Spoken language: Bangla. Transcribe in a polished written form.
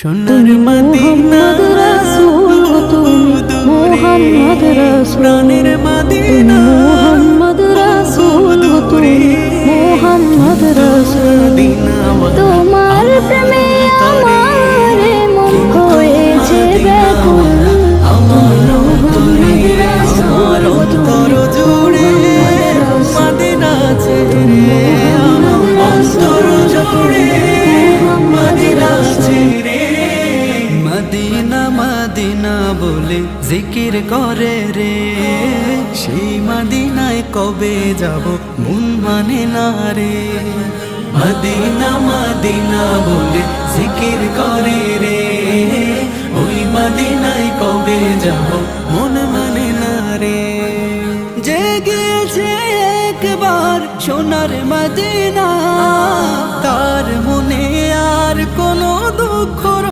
সোনার মদিনা রাসূল তুমি মোহাম্মদ রাসূল প্রাণের মদিনা মোহাম্মদ রাসূল তুমি মোহাম্মদ রাসূল তোমার প্রেমে আমার মন হয়েছে ব্যাকুল আমার মোহাম্মদ রাসূল অন্তর জুড়ে মদিনা ছেড়ে অন্তর জুড়ে মদিনা ছেড়ে মদিনা মদিনা বলে জিকির করে রে সেই মদিনায় কবে যাব মন মানে না রে মদিনা মদিনা বলে জিকির করে রে ওই মদিনায় কবে যাব মন মানে না রে জেগেছে একবার সোনার মদিনা তার